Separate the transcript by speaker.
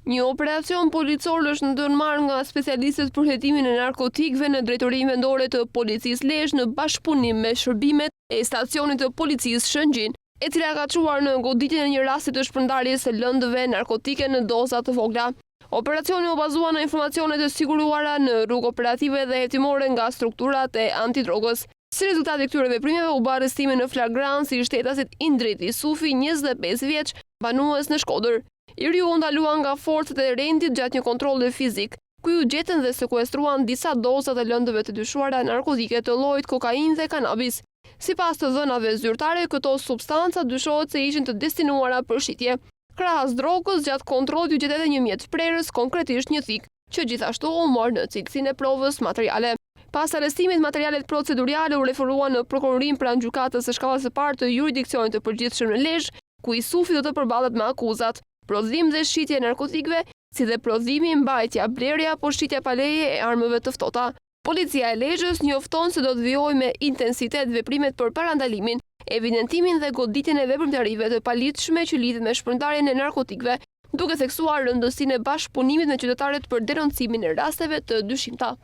Speaker 1: Një operacion policor është ndërmarrë nga specialistët për hetimin e narkotikëve në Drejtorinë Vendore të Policisë Lezhë në bashkëpunim me shërbimet e stacionit të policisë Shëngjin, e cila ka çuar në goditjen e një rasti të shpërndarjes së lëndëve narkotike në doza të vogla. Operacioni u bazua në informacione të siguruara në rrugë operative dhe hetimore nga strukturat e antidrogës. Si rezultat i këtyre veprimeve u bë arrestimi në flagrancë i shtetasit Indrit Isufi, 25 vjeç, banues në Shkodër. I riu u ndalua nga forcat e rendit gjatë një kontrolli fizik, ku u gjetën dhe sekuestruan disa doza të lëndëve të dyshuara narkotike të llojit kokainë dhe kanabis. Sipas të dhënave zyrtare, këto substanca dyshohet se ishin të destinuara për shitje. Krahas drogës, gjatë kontrollit u gjet edhe një mjet prerës, konkretisht një thik, që gjithashtu u mor në cilësinë e provës materiale. Pas arrestimit, materialet procedurale u referuan në prokurorinë pranë gjykatës së shkallës së parë të jurisdiksionit të përgjithshëm në Lezhë, ku Isufi do të përballet me akuzat: prodhim dhe shitje e narkotikëve, si dhe prodhimi, mbajtja, blerja apo shitja pa leje e armëve të ftohta. Policia e Lezhës njofton se do të vijojë me intensitet veprimet për parandalimin, evidentimin dhe goditjen e veprimtarive të paligjshme që lidhen me shpërndarjen e narkotikëve, duke theksuar rëndësinë e bashkëpunimit me qytetarët për denoncimin e rasteve të dyshimta.